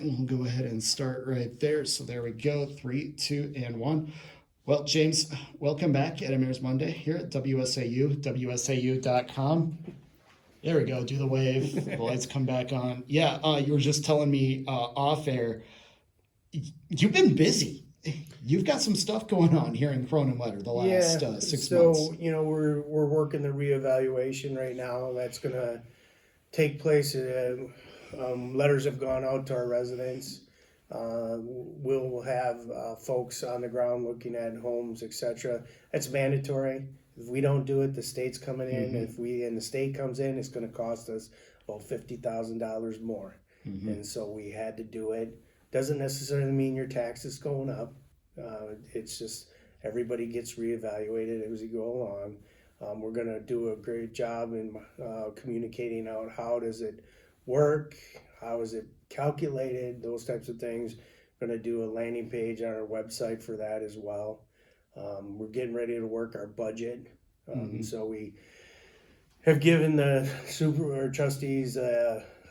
We'll go ahead and start right there. So there we go. 3, 2, and 1. Well, James, welcome back at Emirs Monday here at WSAU, WSAU.com. There we go. Do the wave. The lights come back on. Yeah, you were just telling me off air. You've been busy. You've got some stuff going on here in Kronenwetter the last 6 months. So, we're working the reevaluation right now. That's going to take place. Letters have gone out to our residents. We'll have folks on the ground looking at homes, etc. That's mandatory. If we don't do it, the state's coming in. If the state comes in, it's going to cost us about $50,000 more. And so we had to do it. Doesn't necessarily mean your tax is going up. It's just everybody gets reevaluated as we go along. We're going to do a great job in communicating out how does it work, how is it calculated, those types of things. We're going to do a landing page on our website for that as well. We're getting ready to work our budget. So we have given the trustees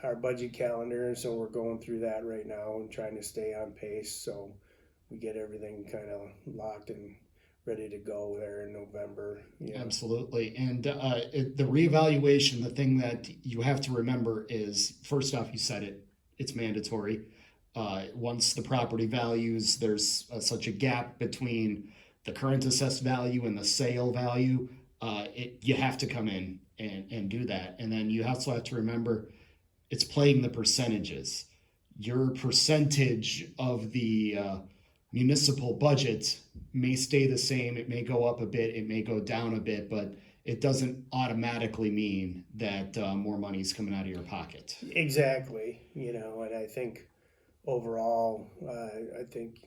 our budget calendar, so we're going through that right now and trying to stay on pace so we get everything kind of locked and ready to go there in November. Absolutely. And the reevaluation, the thing that you have to remember is, first off, you said it, it's mandatory. Once the property values, there's such a gap between the current assessed value and the sale value, you have to come in and do that. And then you also have to remember it's playing the percentages. Your percentage of the municipal budget may stay the same. It may go up a bit. It may go down a bit, but it doesn't automatically mean that more money is coming out of your pocket. Exactly. And I think overall, I think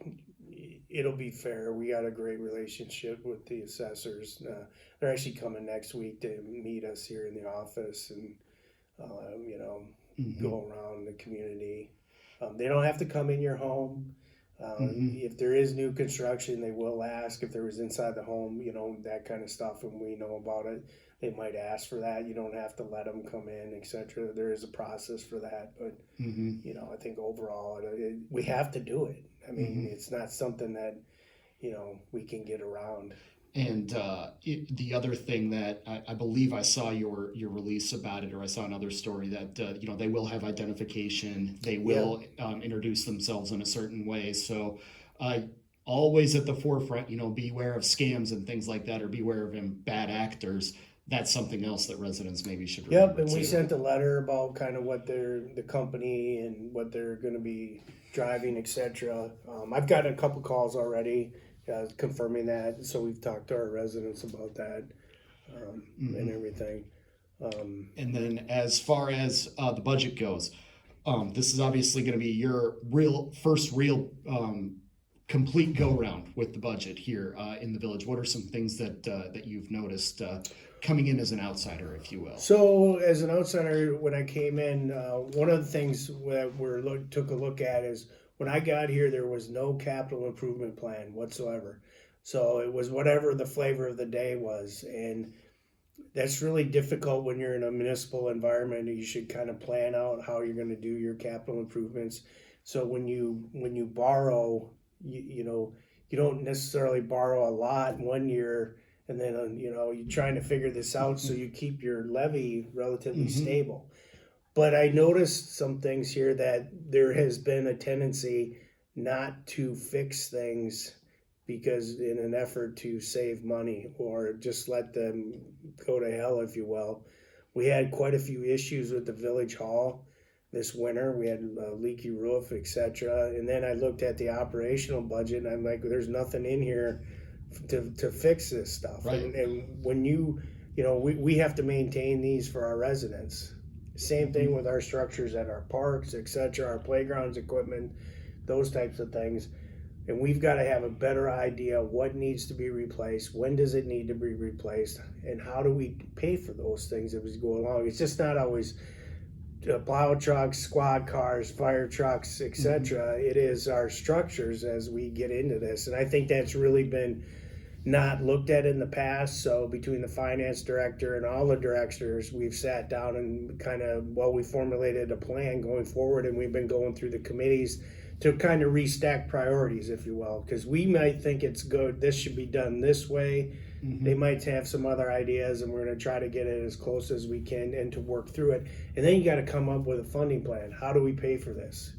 it'll be fair. We got a great relationship with the assessors. They're actually coming next week to meet us here in the office and, go around the community. They don't have to come in your home. If there is new construction, they will ask if there was inside the home, that kind of stuff, and we know about it. They might ask for that. You don't have to let them come in, etc. There is a process for that, but I think overall we have to do it. I mean, it's not something that we can get around. And the other thing that I believe I saw your release about it, or I saw another story that they will have identification, they will introduce themselves in a certain way. So always at the forefront, beware of scams and things like that, or beware of bad actors. That's something else that residents maybe should remember. And we sent a letter about kind of what the company and what they're going to be driving, etc. I've gotten a couple calls already. Confirming that, so we've talked to our residents about that and everything. And then as far as the budget goes, this is obviously going to be your first real complete go-round with the budget here in the village. What are some things that you've noticed coming in as an outsider, if you will? So as an outsider, when I came in, one of the things that we took a look at is, when I got here, there was no capital improvement plan whatsoever. So it was whatever the flavor of the day was. And that's really difficult when you're in a municipal environment. You should kind of plan out how you're going to do your capital improvements. So when you borrow, you don't necessarily borrow a lot in 1 year, and then you're trying to figure this out so you keep your levy relatively stable. But I noticed some things here that there has been a tendency not to fix things because in an effort to save money or just let them go to hell, if you will. We had quite a few issues with the village hall this winter. We had a leaky roof, etc. And then I looked at the operational budget and I'm like, there's nothing in here to fix this stuff. Right. And when we have to maintain these for our residents. Same thing with our structures at our parks, etc., our playgrounds, equipment, those types of things. And we've got to have a better idea what needs to be replaced, when does it need to be replaced, and how do we pay for those things as we go along. It's just not always plow trucks, squad cars, fire trucks, etc. It is our structures as we get into this. And I think that's really been not looked at in the past. So between the finance director and all the directors, we've sat down and we formulated a plan going forward, and we've been going through the committees to kind of restack priorities, if you will, because we might think it's good, this should be done this way. They might have some other ideas, and we're going to try to get it as close as we can and to work through it. And then you got to come up with a funding plan. How do we pay for this?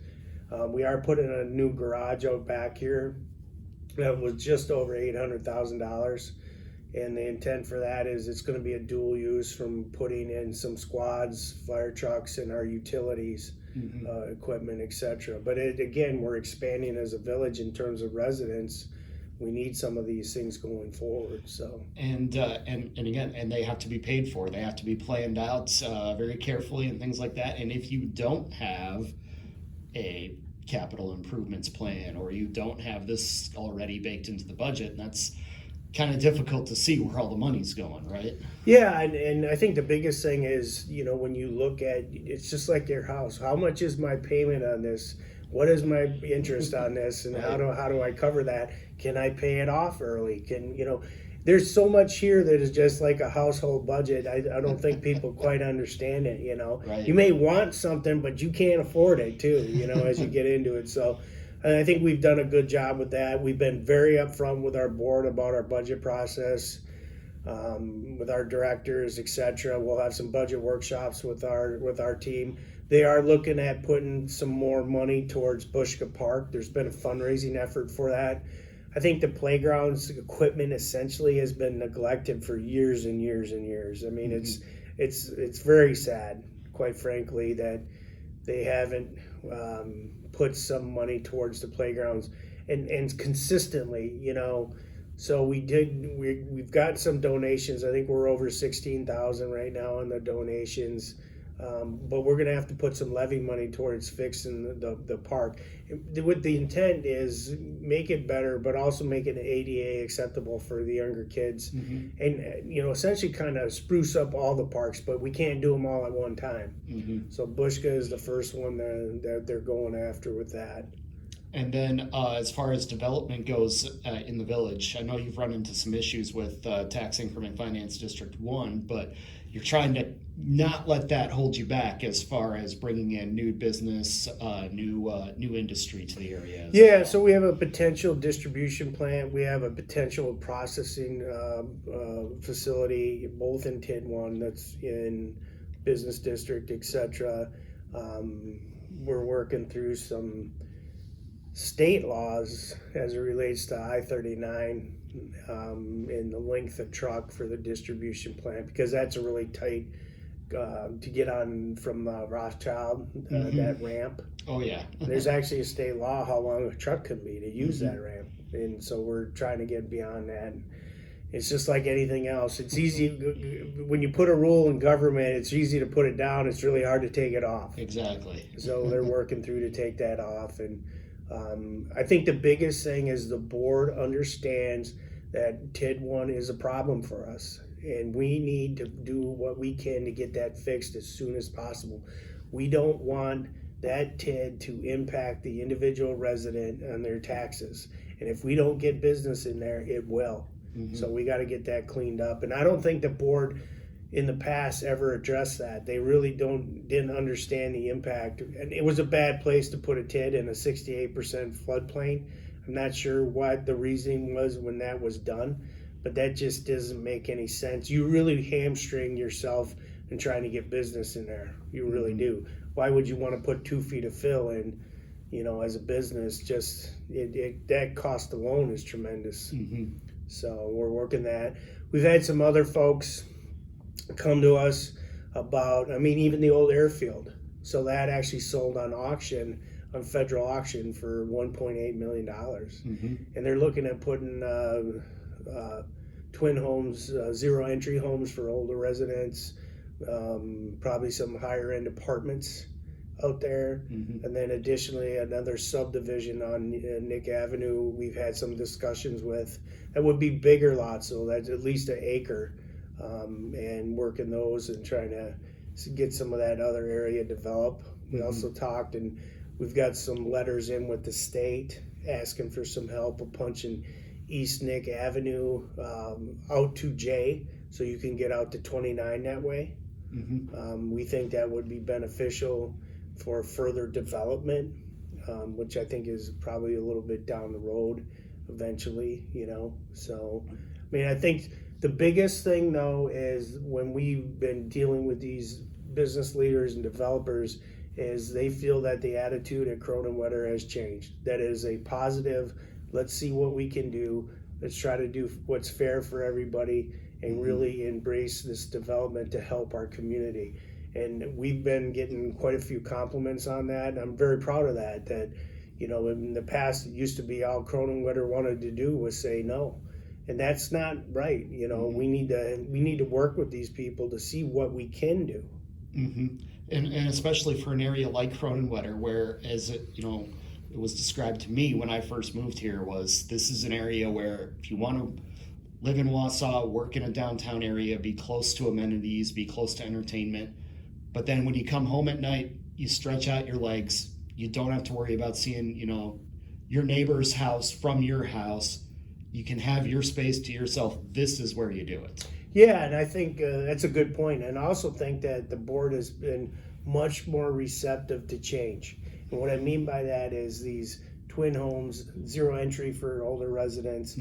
We are putting a new garage out back here that was just over $800,000. And the intent for that is it's going to be a dual use from putting in some squads, fire trucks, and our utilities, equipment, etc. But again, we're expanding as a village in terms of residents. We need some of these things going forward. So and again, and they have to be paid for. They have to be planned out very carefully and things like that. And if you don't have a capital improvements plan, or you don't have this already baked into the budget, that's kind of difficult to see where all the money's going, right? Yeah, and I think the biggest thing is, when you look at, it's just like your house. How much is my payment on this? What is my interest on this? And Right. how do I cover that? Can I pay it off early? There's so much here that is just like a household budget. I don't think people quite understand it, Right. You may want something, but you can't afford it too, as you get into it. So and I think we've done a good job with that. We've been very upfront with our board about our budget process, with our directors, etc. We'll have some budget workshops with our team. They are looking at putting some more money towards Bushka Park. There's been a fundraising effort for that. I think the playgrounds equipment essentially has been neglected for years and years and years. I mean, it's very sad, quite frankly, that they haven't put some money towards the playgrounds and consistently, So we've got some donations. I think we're over 16,000 right now in the donations. But we're going to have to put some levy money towards fixing the park. With the intent is make it better, but also make it ADA acceptable for the younger kids, and essentially kind of spruce up all the parks. But we can't do them all at one time. So Bushka is the first one that they're going after with that. And then as far as development goes in the village, I know you've run into some issues with Tax Increment Finance District 1, but you're trying to not let that hold you back as far as bringing in new business, new industry to the area. Yeah, so we have a potential distribution plant. We have a potential processing facility, both in TID 1, that's in Business District, etc. We're working through some state laws as it relates to I-39 and the length of truck for the distribution plant, because that's a really tight to get on from Rothschild, that ramp. Oh yeah. There's actually a state law how long a truck can be to use that ramp, and so we're trying to get beyond that. It's just like anything else. It's easy when you put a rule in government. It's easy to put it down. It's really hard to take it off. Exactly. So they're working through to take that off, and I think the biggest thing is the board understands that TID 1 is a problem for us, and we need to do what we can to get that fixed as soon as possible. We don't want that TID to impact the individual resident on their taxes, and if we don't get business in there, it will. So we got to get that cleaned up, and I don't think the board in the past ever addressed that. They really didn't understand the impact, and it was a bad place to put a TID in a 68% floodplain. I'm not sure what the reasoning was when that was done, but that just doesn't make any sense. You really hamstring yourself in trying to get business in there. You really do. Why would you want to put 2 feet of fill in, as a business? Just that cost alone is tremendous. So we're working that. We've had some other folks come to us about, even the old airfield. So that actually sold on auction, on federal auction, for $1.8 million. And they're looking at putting twin homes, zero entry homes for older residents, probably some higher end apartments out there. And then additionally another subdivision on Nick Avenue we've had some discussions with, that would be bigger lots, so that's at least an acre, and working those and trying to get some of that other area developed. We also talked, and we've got some letters in with the state asking for some help of punching East Nick Avenue out to J, so you can get out to 29 that way. We think that would be beneficial for further development, which I think is probably a little bit down the road eventually, So, I mean, I think the biggest thing though is when we've been dealing with these business leaders and developers is they feel that the attitude at Kronenwetter has changed. That is a positive, let's see what we can do. Let's try to do what's fair for everybody and really embrace this development to help our community. And we've been getting quite a few compliments on that. I'm very proud of that, in the past, it used to be all Kronenwetter wanted to do was say no. And that's not right. We need to work with these people to see what we can do. And especially for an area like Kronenwetter, where as it was described to me when I first moved here, this is an area where if you want to live in Wausau, work in a downtown area, be close to amenities, be close to entertainment, but then when you come home at night, you stretch out your legs. You don't have to worry about seeing your neighbor's house from your house. You can have your space to yourself. This is where you do it. Yeah, and I think that's a good point. And I also think that the board has been much more receptive to change. And what I mean by that is these twin homes, zero entry for older residents.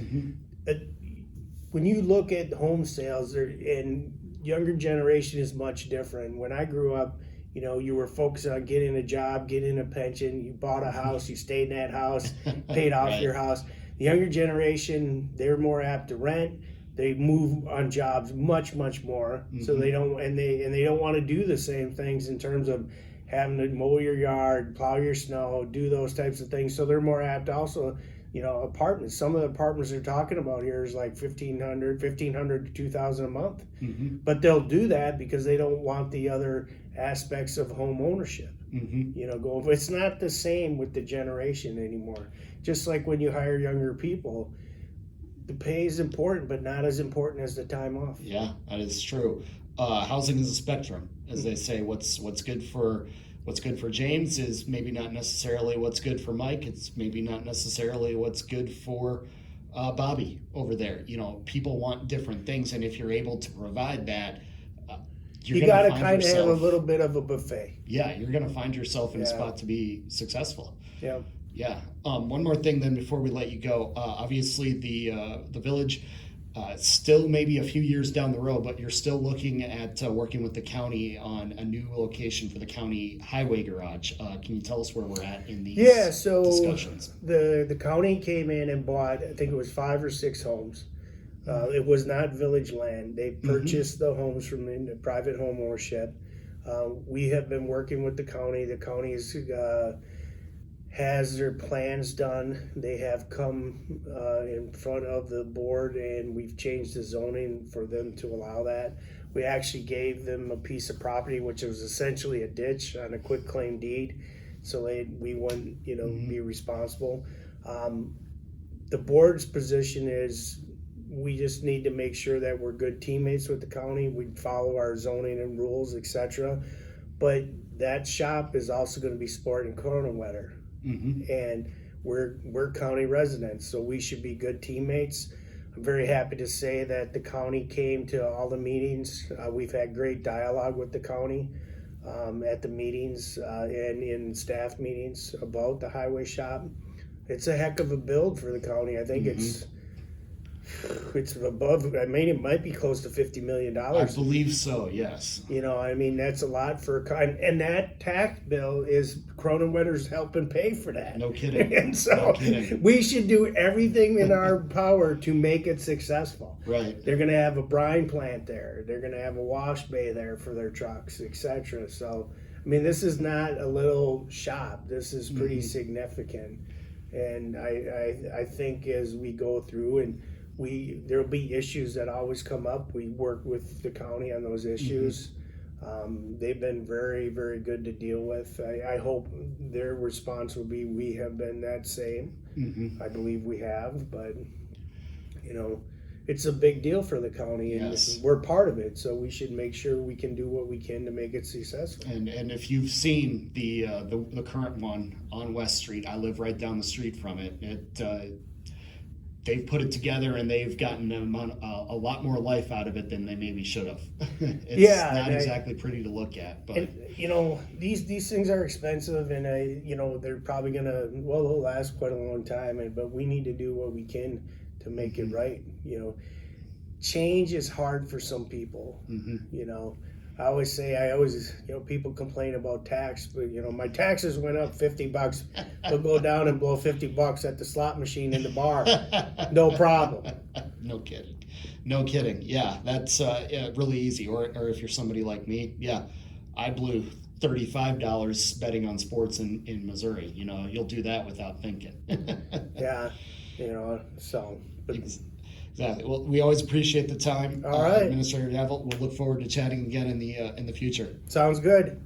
When you look at home sales, and younger generation is much different. When I grew up, you were focused on getting a job, getting a pension. You bought a house, you stayed in that house, paid off your house. The younger generation, they're more apt to rent. They move on jobs much more, so they don't and they don't want to do the same things in terms of having to mow your yard, plow your snow, do those types of things. So they're more apt to also, apartments. Some of the apartments they're talking about here is like $1,500 to $2,000 a month. But they'll do that because they don't want the other aspects of home ownership. It's not the same with the generation anymore. Just like when you hire younger people, the pay is important, but not as important as the time off. Yeah, that is true. Housing is a spectrum, as they say. What's good for James is maybe not necessarily what's good for Mike. It's maybe not necessarily what's good for Bobby over there. People want different things, and if you're able to provide that, you got to kind of have a little bit of a buffet. Yeah, you're going to find yourself in a spot to be successful. Yeah. Yeah. One more thing then before we let you go. Obviously, the village still maybe a few years down the road, but you're still looking at working with the county on a new location for the county highway garage. Can you tell us where we're at in these discussions? The county came in and bought, I think it was 5 or 6 homes. It was not village land. They purchased the homes from the private home ownership. We have been working with the county. The county has their plans done. They have come in front of the board, and we've changed the zoning for them to allow that. We actually gave them a piece of property, which was essentially a ditch on a quitclaim deed, so we wouldn't, be responsible. The board's position is we just need to make sure that we're good teammates with the county. We follow our zoning and rules, etc. But that shop is also going to be supporting Kronenwetter. And we're county residents, so we should be good teammates. I'm very happy to say that the county came to all the meetings. We've had great dialogue with the county at the meetings and in staff meetings about the highway shop. It's a heck of a build for the county. I think it's above, it might be close to $50 million. I believe so, yes. That's a lot for and that tax bill is Kronenwetter's helping pay for that. No kidding. And so we should do everything in our power to make it successful. Right. They're going to have a brine plant there. They're going to have a wash bay there for their trucks, etc. So, this is not a little shop. This is pretty significant. And I think as we go through and there'll be issues that always come up. We work with the county on those issues. They've been very, very good to deal with. I hope their response will be we have been that same. I believe we have, but it's a big deal for the county, and we're part of it. So we should make sure we can do what we can to make it successful. And if you've seen the current one on West Street, I live right down the street from it. they've put it together and they've gotten a lot more life out of it than they maybe should have. It's Yeah, not and exactly pretty to look at, but And these things are expensive, and they're probably they'll last quite a long time. But we need to do what we can to make it right. Change is hard for some people. I always say, people complain about tax, but my taxes went up $50. They'll go down and blow $50 at the slot machine in the bar, no problem. No kidding. No kidding. Yeah, that's really easy. Or if you're somebody like me, yeah, I blew $35 betting on sports in Missouri. You'll do that without thinking. Yeah, so. But, exactly. Well, we always appreciate the time. All right. Administrator Davel. We'll look forward to chatting again in the future. Sounds good.